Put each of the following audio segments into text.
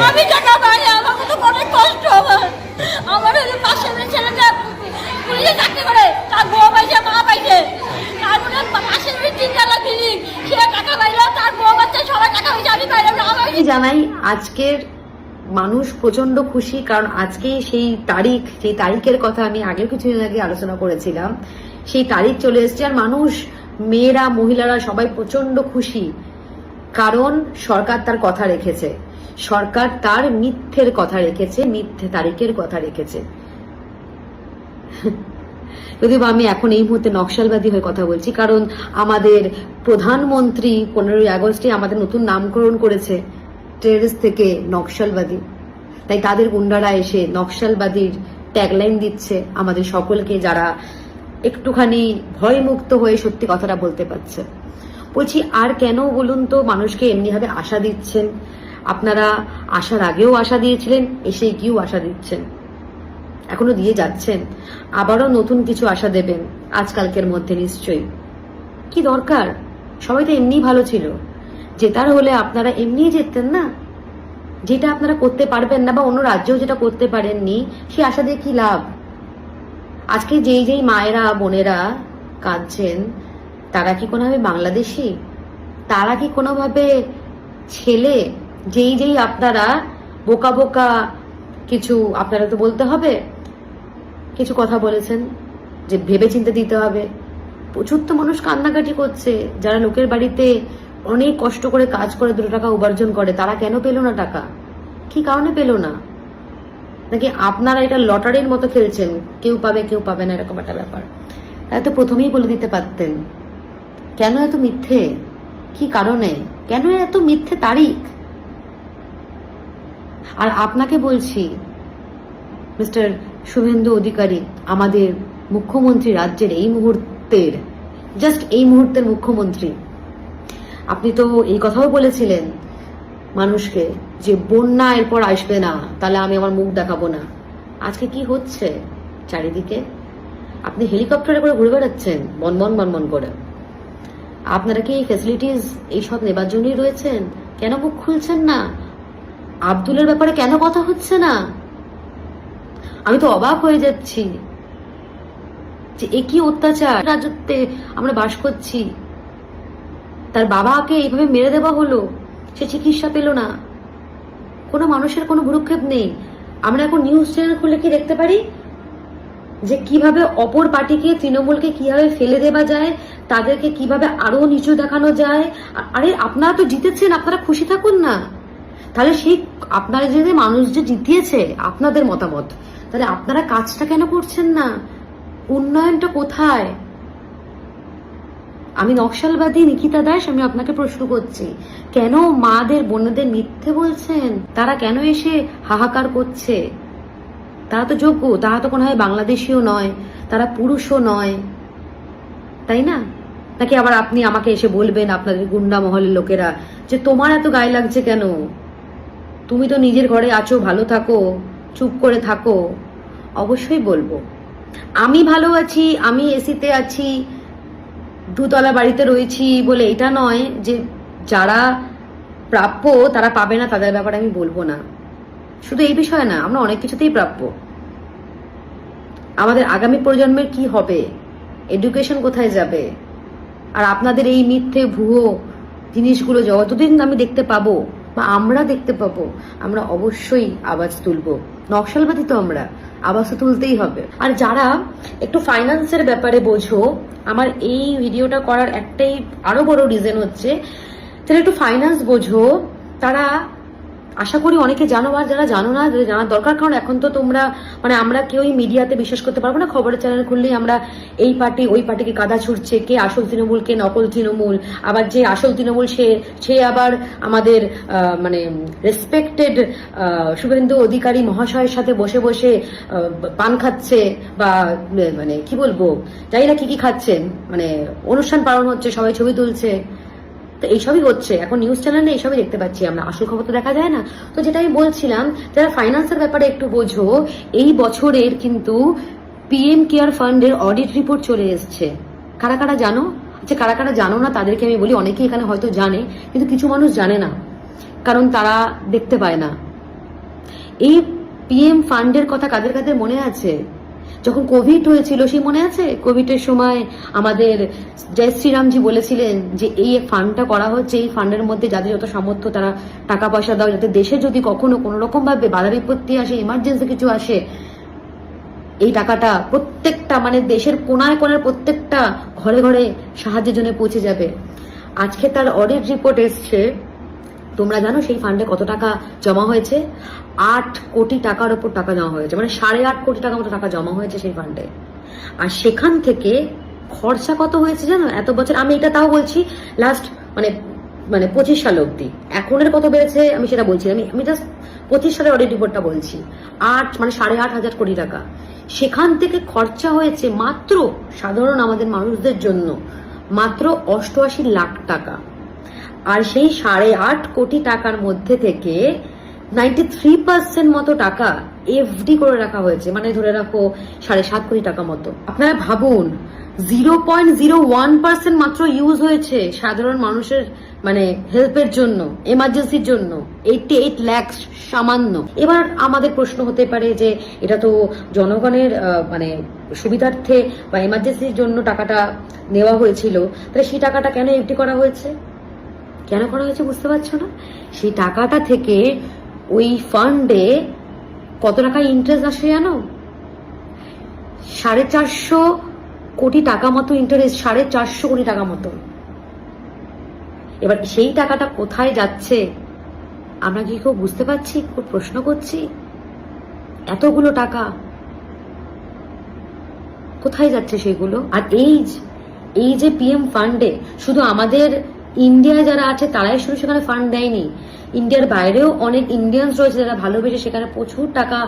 আমি টাকা পাই, আমাকে তো অনেক কষ্ট। আমার পাশের ছেলেটা পুলিশে চাকরি করে, তার বউ পাইছে, মা পাইছে, তার মনে পাশের 3 ক্লিনিক, সে টাকা পাইলো, তার বউ বাচ্চা সবাই টাকা পাইছে, আমি পাইলাম না। আমি জানাই আজকের মানুষ প্রচন্ড খুশি, কারণ আজকে সেই তারিখের কথা আমি আগের কিছুদিন আগে আলোচনা করেছিলাম। সেই তারিখ চলে এসেছে, আর মানুষ, মেয়েরা, মহিলারা সবাই প্রচন্ড খুশি, কারণ সরকার তার কথা রেখেছে, সরকার তার মিথ্যের কথা রেখেছে, মিথ্যে তারিখের কথা রেখেছে। যদিও আমি এখন এই মুহূর্তে নকশালবাদী হয়ে কথা বলছি, কারণ আমাদের প্রধানমন্ত্রী 15ই আগস্টে আমাদের নতুন নামকরণ করেছে টেররিস্ট থেকে নকশালবাদী। তাই তাদের গুন্ডারা এসে নকশালবাদীর ট্যাগলাইন দিচ্ছে আমাদের সকলকে, যারা একটুখানি ভয়মুক্ত হয়ে সত্যি কথাটা বলতে পারছে। বলছি, আর কেন বলুন তো মানুষকে এমনিভাবে আশা দিচ্ছেন? আপনারা আসার আগেও আশা দিয়েছিলেন, এসে গিয়েও আশা দিচ্ছেন, এখনো দিয়ে যাচ্ছেন, আবারও নতুন কিছু আশা দেবেন আজকালকের মধ্যে নিশ্চয়ই। কি দরকার? সবাই তো এমনি ভালো ছিল, জেতার হলে আপনারা এমনি যেতেন না। যেটা আপনারা করতে পারবেন না, বা অন্য রাজ্যেও যেটা করতে পারেননি, সে আশা দিয়ে কি লাভ? আজকে যেই মায়েরা, বোনেরা কাঁদছেন, তারা কি কোনোভাবে বাংলাদেশি? তারা কি কোনোভাবে ছেলে? যেই আপনারা বোকা বোকা কিছু, আপনারা তো বলতে হবে, কিছু কথা বলেছেন যে ভেবে চিন্তে দিতে হবে। প্রচুর তো মানুষ কান্নাকাটি করছে, যারা লোকের বাড়িতে অনেক কষ্ট করে কাজ করে 2 টাকা উপার্জন করে, তারা কেন পেল না টাকা? কি কারণে পেল না? নাকি আপনারা এটা লটারির মতো খেলছেন, কেউ পাবে কেউ পাবে না, এরকম একটা ব্যাপার? তাই তো প্রথমেই বলে দিতে পারতেন। কেন এত মিথ্যে? কি কারণে? কেন এত মিথ্যে তারিখ? আর আপনাকে বলছি, মিস্টার শুভেন্দু অধিকারী, আমাদের মুখ্যমন্ত্রী, রাজ্যের এই মুহূর্তের, জাস্ট এই মুহূর্তের মুখ্যমন্ত্রী, আপনি তো এই কথাও বলেছিলেন মানুষকে যে বন্যা এরপর আসবে না, তাহলে আমি আমার মুখ দেখাবো না। আজকে কি হচ্ছে চারিদিকে? আপনি হেলিকপ্টারে করে ঘুরে বেড়াচ্ছেন বনবন করে। আপনারা কি এই ফ্যাসিলিটিস এইসব নেবার জন্যই রয়েছেন? কেন মুখ খুলছেন না? আব্দুলের ব্যাপারে কেন কথা হচ্ছে না? আমি তো অবাক হয়ে যাচ্ছি যে এ কি অত্যাচার রাজত্বে আমরা বাস করছি। তার বাবাকে এইভাবে মেরে দেওয়া হলো, সে চিকিৎসা পেল না, কোনো মানুষের কোনো ভ্রুক্ষেপ নেই। আমরা এখন নিউজ চ্যানেল খুলে কি দেখতে পারি যে কিভাবে অপর পার্টিকে, তৃণমূলকে কিভাবে ফেলে দেওয়া যায়, তাদেরকে কিভাবে আরো নিচু দেখানো যায়। আরে আপনারা তো জিতেছেন, আপনারা খুশি থাকুন না। তাহলে সেই আপনারা যে মানুষ যে জিতিয়েছে, আপনাদের মতামত, তাহলে আপনারা কাজটা কেন করছেন না? উন্নয়নটা কোথায়? আমি নকশালবাদী নিকিতা দাস, আমি আপনাকে প্রশ্ন করছি, কেন মাদের, বোনদের মিথ্যে বলছেন? তারা কেন এসে হাহাকার করছে? তারা তো যোগ্য, তারা তো কোনোভাবে বাংলাদেশিও নয়, তারা পুরুষও নয়, তাই না? নাকি আবার আপনি আমাকে এসে বলবেন, আপনাদের গুন্ডা মহলের লোকেরা, যে তোমার এত গায়ে লাগছে কেন? তুমি তো নিজের ঘরে আছো, ভালো থাকো, চুপ করে থাকো। অবশ্যই বলবো, আমি ভালো আছি, আমি এসিতে আছি, 2 তলা বাড়িতে রয়েছি বলে এটা নয় যে যারা প্রাপ্য তারা পাবে না, তাদের ব্যাপারে আমি বলবো না। শুধু এই বিষয় না, আমরা অনেক কিছুতেই প্রাপ্য। আমাদের আগামী প্রজন্মের কি হবে, এডুকেশন কোথায় যাবে? আর আপনাদের এই মিথ্যে ভুয়ো জিনিসগুলো যতদিন আমি দেখতে পাবো, বা আমরা দেখতে পাবো, আমরা অবশ্যই আওয়াজ তুলবো। নকশালবাদী তো আমরা, আওয়াজ তো তুলতেই হবে। আর যারা একটু ফাইন্যান্সের ব্যাপারে বোঝো, আমার এই ভিডিওটা করার একটাই আরো বড় রিজন হচ্ছে, যারা একটু ফাইন্যান্স বোঝো, তারা আশা করি অনেকে জানো, আর যারা জানো না, জানার দরকার। কারণ এখন তো তোমরা, মানে আমরা কেউই মিডিয়াতে বিশ্বাস করতে পারবো না। খবরের চ্যানেল খুললেই আমরা এই পার্টি ওই পার্টিকে কাদা ছুটছে, কে আসল তৃণমূল, কে নকল তৃণমূল। আবার যে আসল তৃণমূল সে আবার আমাদের মানে রেসপেক্টেড শুভেন্দু অধিকারী মহাশয়ের সাথে বসে বসে পান খাচ্ছে, বা মানে কি বলবো, জানি না কি খাচ্ছেন, মানে অনুষ্ঠান পালন হচ্ছে, সবাই ছবি তুলছে। তো এইসবই হচ্ছে এখন নিউজ চ্যানেলে, এইসবই দেখতে পাচ্ছি আমরা, আসল খবর তো দেখা যায় না। তো যেটা আমি বলছিলাম, যারা ফাইন্যান্সের ব্যাপারে একটু বোঝো, এই বছরের কিন্তু পিএম কেয়ার ফান্ডের অডিট রিপোর্ট চলে এসছে। কারা কারা জানো? আচ্ছা, কারা কারা জানো না তাদেরকে আমি বলি, অনেকেই এখানে হয়তো জানে, কিন্তু কিছু মানুষ জানে না, কারণ তারা দেখতে পায় না। এই পিএম ফান্ডের কথা কাদের কাদের মনে আছে? যখন কোভিড হয়েছিল, সেই মনে আছে? কোভিডের সময় আমাদের জয় শ্রীরামজি বলেছিলেন যে এই ফান্ডটা করা হচ্ছে, এই ফান্ডের মধ্যে যাদের যত সামর্থ্য তারা টাকা পয়সা দাও, যাতে দেশে যদি কখনো কোনো রকম ভাবে বাধা বিপত্তি আসে, ইমার্জেন্সি কিছু আসে, এই টাকাটা প্রত্যেকটা মানে দেশের কোনায় কোনায় প্রত্যেকটা ঘরে ঘরে সাহায্যের জন্য পৌঁছে যাবে। আজকে তার অডিট রিপোর্ট এসছে। তোমরা জানো সেই ফান্ডে কত টাকা জমা হয়েছে? 8 কোটি টাকার উপর টাকা জমা হয়েছে, মানে 8.5 কোটি টাকা মতো টাকা জমা হয়েছে সেই ফান্ডে। আর সেখান থেকে খরচা কত হয়েছে জানো এত বছর? আমি এটা তাও বলছি লাস্ট মানে 25 সাল অব্দি। এখনের কত বেড়েছে আমি সেটা বলছি, আমি জাস্ট 25 সালের অডিট রিপোর্টটা বলছি। 8.5 কোটি টাকা সেখান থেকে খরচা হয়েছে মাত্র সাধারণ আমাদের মানুষদের জন্য মাত্র 88 লাখ টাকা। আর সেই 8.5 কোটি টাকার মধ্যে থেকে 93% মতো টাকা এফডি করে রাখা হয়েছে, মানে ধরে রাখো 7.5 কোটি টাকা মতো। আপনারা ভাবুন 0.01% মাত্র ইউজ হয়েছে সাধারণ মানুষের মানে হেল্পের জন্য, এমার্জেন্সির জন্য। 88 লাখ সামান্য। এবার আমাদের প্রশ্ন হতে পারে যে এটা তো জনগণের মানে সুবিধার্থে বা এমার্জেন্সির জন্য টাকাটা নেওয়া হয়েছিল, তাহলে সেই টাকাটা কেন এফডি করা হয়েছে? কেন করা হয়েছে বুঝতে পারছো না? সেই টাকাটা থেকে ওই ফান্ডে কত টাকা ইন্টারেস্ট আসে জানো? 450 কোটি টাকা মতো ইন্টারেস্ট, 450 কোটি টাকা মতো। এবার সেই টাকাটা কোথায় যাচ্ছে আমরা কি কেউ বুঝতে পারছি? খুব প্রশ্ন করছি, এতগুলো টাকা কোথায় যাচ্ছে সেগুলো? আর এই যে পিএম ফান্ডে শুধু আমাদের ইন্ডিয়ায় যারা আছে তারাই শুধু সেখানে ফান্ড দেয়নি, ইন্ডিয়ার বাইরেও অনেক ইন্ডিয়ানস রয়েছে যারা ভালোবেসে সেখানে প্রচুর টাকা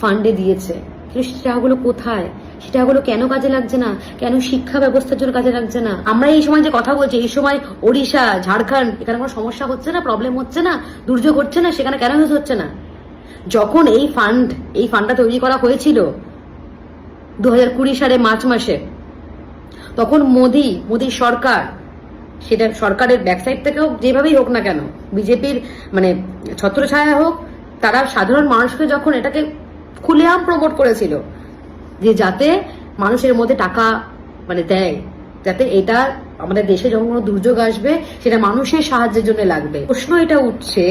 ফান্ডে দিয়েছে। কিন্তু সে টাকাগুলো কোথায়? সে টাকাগুলো কেন কাজে লাগছে না? কেন শিক্ষা ব্যবস্থার জন্য কাজে লাগছে না? আমরা এই সময় যে কথা বলছি, এই সময় ওড়িশা, ঝাড়খণ্ড এখানে কোনো সমস্যা হচ্ছে না, প্রবলেম হচ্ছে না, দুর্যোগ হচ্ছে না, সেখানে কেন ইউজ হচ্ছে না? যখন এই ফান্ডটা তৈরি করা হয়েছিল 2020 সালে মার্চ মাসে, তখন মোদী সরকার, সেটা সরকারের ব্যাকসাইড থেকেও যেভাবেই হোক না কেন, বিজেপির মানে ছত্রছায়া হোক, তারা সাধারণ মানুষকে যখন এটাকে খুলেআম প্রমোট করেছিল যে যাতে মানুষের মধ্যে টাকা মানে দেয়, যাতে এটা আমাদের দেশে যখন কোনো দুর্যোগ আসবে সেটা মানুষের সাহায্যের জন্য লাগবে। প্রশ্ন এটা উঠছে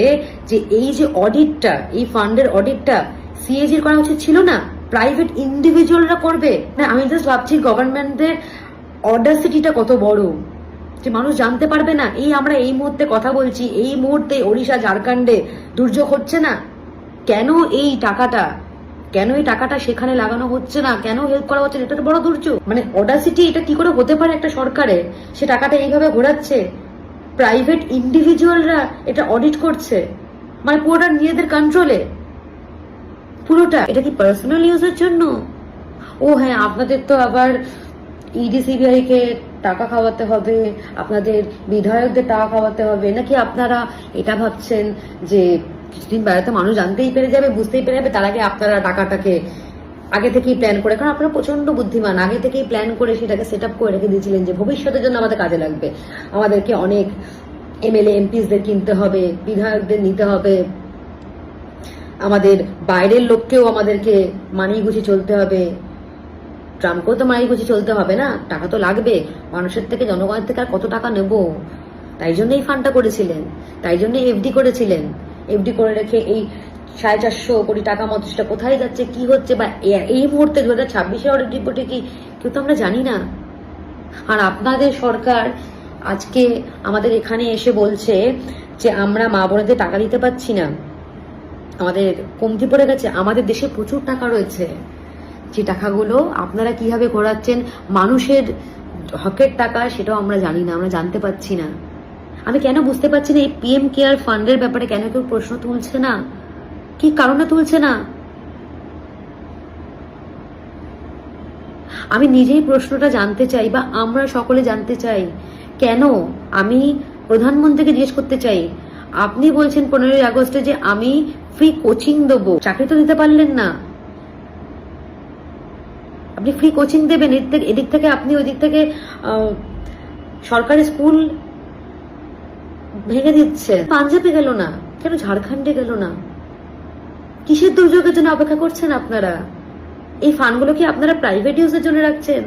যে এই যে অডিটটা, এই ফান্ডের অডিটটা সিএজির করা উচিত ছিল না? প্রাইভেট ইন্ডিভিজুয়ালরা করবে না? আমি জাস্ট ভাবছি গভর্নমেন্টের অডাসিটিটা কত বড় যে মানুষ জানতে পারবে না। আমরা এই মুহূর্তে কথা বলছি, এই মুহূর্তে ওড়িশা, ঝাড়খণ্ডে দুর্যোগ হচ্ছে না, কেন এই টাকাটা সেখানে লাগানো হচ্ছে না? কেন হেল্প করা হচ্ছে না? এটা তো বড় দুর্যোগ। মানে অডাসিটি এটা কি করে হতে পারে একটা সরকারে? সে টাকাটা এইভাবে ঘোরাচ্ছে, প্রাইভেট ইন্ডিভিজুয়ালরা এটা অডিট করছে, মানে পুরোটা নিজেদের কন্ট্রোলে, পুরোটা। এটা কি পার্সোনাল ইউজের জন্য? ও হ্যাঁ, আপনাদের তো আবার ইডি সিবিআই কে টাকা খাওয়াতে হবে, আপনাদের বিধায়কদের টাকা খাওয়াতে হবে, নাকি আপনারা এটা ভাবছেন যে কিছুদিন বেড়াতে মানুষ জানতেই পেরে যাবে, বুঝতেই পেরে যাবে, তার আগে আপনারা টাকাটাকে আগে থেকেই প্ল্যান করে, কারণ আপনারা প্রচন্ড বুদ্ধিমান, আগে থেকেই প্ল্যান করে সেটাকে সেট আপ করে রেখে দিয়েছিলেন যে ভবিষ্যতের জন্য আমাদের কাজে লাগবে, আমাদেরকে অনেক এমএলএ এমপিসদের কিনতে হবে, বিধায়কদের নিতে হবে, আমাদের বাইরের লোককেও আমাদেরকে মানিয়ে গুছিয়ে চলতে হবে, ট্রাম্পকেও তো মানিয়ে গুছিয়ে চলতে হবে না, টাকা তো লাগবে মানুষের থেকে, জনগণের থেকে আর কত টাকা নেব? তাই জন্য এই ফান্ডটা করেছিলেন, তাই জন্য এফডি করেছিলেন। এফডি করে রেখে এই 450 কোটি টাকা মতো সেটা কোথায় যাচ্ছে, কি হচ্ছে, বা এই মুহূর্তে 2026 অডিট রিপোর্টে কি কেউ তো আমরা জানি না। আর আপনাদের সরকার আজকে আমাদের এখানে এসে বলছে যে আমরা মা বোনেদের টাকা দিতে পারছি না, আমাদের কমতি পড়ে গেছে। আমাদের দেশে প্রচুর টাকা রয়েছে, যে টাকাগুলো আপনারা কিভাবে ঘোরাচ্ছেন মানুষের হকের টাকা, সেটাও আমরা জানি না, আমরা জানতে পারছি না। আমি কেন বুঝতে পারছি না এই পিএম কেয়ার ফান্ডের ব্যাপারে কেন কেউ প্রশ্ন তুলছে না? কি কারণে তুলছে না? আমি নিজেই প্রশ্নটা জানতে চাই, বা আমরা সকলে জানতে চাই কেন। আমি প্রধানমন্ত্রীকে জিজ্ঞেস করতে চাই, আপনি বলছেন 15ই আগস্টে যে আমি ফ্রি কোচিং দেবো, চাকরি তো দিতে পারলেন না। আপনি ফ্রি কোচিং দেবেন, এদিক থেকে আপনি ওই দিক থেকে সরকারি স্কুল ভেঙে দিচ্ছে। পাঞ্জাবে গেল না কেন? ঝাড়খণ্ডে গেল না কিসের দুর্যোগের জন্য অপেক্ষা করছেন আপনারা? এই ফান্ডগুলো কি আপনারা প্রাইভেট ইউজের জন্য রাখছেন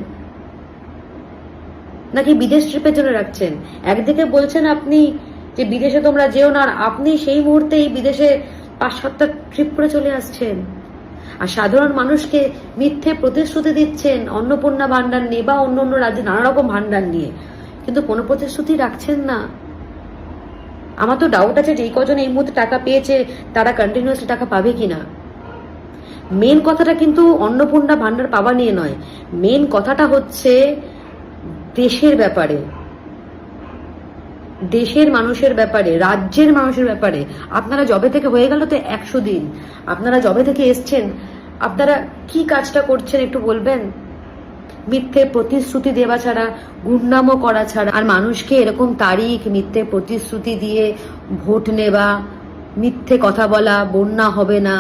নাকি বিদেশ ট্রিপের জন্য রাখছেন? একদিকে বলছেন আপনি যে বিদেশে তোমরা যেও না, আর আপনি সেই মুহূর্তে এই বিদেশে 5-7টা ট্রিপ করে চলে আসছেন, আর সাধারণ মানুষকে মিথ্যে প্রতিশ্রুতি দিচ্ছেন অন্নপূর্ণা ভান্ডার নিয়ে বা অন্য অন্য রাজ্যে নানা রকম ভান্ডার নিয়ে, কিন্তু কোনো প্রতিশ্রুতি রাখছেন না। আমার তো ডাউট আছে যে এই কজন এই মুহূর্তে টাকা পেয়েছে তারা কন্টিনিউয়াসলি টাকা পাবে কিনা। মেন কথাটা কিন্তু অন্নপূর্ণা ভান্ডার পাওয়া নিয়ে নয়, মেন কথাটা হচ্ছে দেশের ব্যাপারে, দেশের মানুষের ব্যাপারে, রাজ্যের মানুষের ব্যাপারে। আপনারা জবে থেকে হয়ে গেল তো 100 দিন, আপনারা জবে থেকে এসছেন, আপনারা কি কাজটা করছেন একটু বলবেন? মিথ্যে প্রতিশ্রুতি দেওয়া ছাড়া, গুন্ডামো করা ছাড়া, আর মানুষকে এরকম তারিখ মিথ্যে প্রতিশ্রুতি দিয়ে ভোট নেওয়া, মিথ্যে কথা বলা, বন্যা হবে না,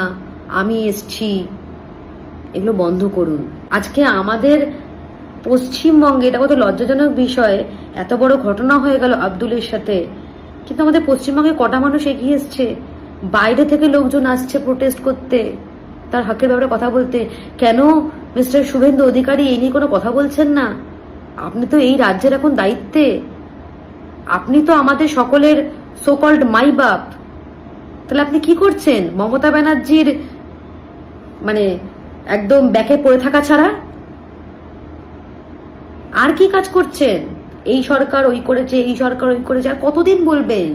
আমি এসছি, এগুলো বন্ধ করুন। আজকে আমাদের পশ্চিমবঙ্গে, এটা কত লজ্জাজনক বিষয়, এত বড় ঘটনা হয়ে গেল আব্দুলের সাথে, কিন্তু আমাদের পশ্চিমবঙ্গে কটা মানুষ এগিয়ে এসছে, বাইরে থেকে লোকজন আসছে প্রোটেস্ট করতে, তার হকের ব্যাপারে কথা বলতে। কেন মিস্টার শুভেন্দু অধিকারী এই নিয়ে কোনো কথা বলছেন না? আপনি তো এই রাজ্যের এখন দায়িত্বে, আপনি তো আমাদের সকলের সো কল্ড মাই বাপ, তাহলে আপনি কি করছেন? মমতা ব্যানার্জির মানে একদম ব্যাকে পড়ে থাকা ছাড়া আর কি কাজ করছেন? এই সরকার ওই করেছে, এই সরকার ওই করেছে, আর কতদিন বলবেন?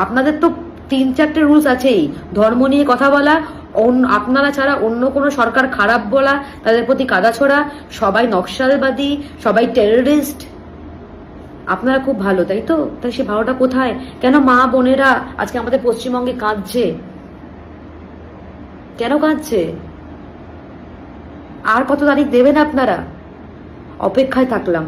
আপনাদের তো 3-4টে রুলস আছেই, ধর্ম নিয়ে কথা বলা, আপনারা ছাড়া অন্য কোনো সরকার খারাপ বলা, তাদের প্রতি কাদা ছোড়া, সবাই নকশালবাদী, সবাই টেররিস্ট। আপনারা খুব ভালো, তাই তো? তাই সে ভালোটা কোথায়? কেন মা বোনেরা আজকে আমাদের পশ্চিমবঙ্গে কাঁদছে? কেন কাঁদছে? আর কত তারিখ দেবেন আপনারা? অপেক্ষায় থাকলাম।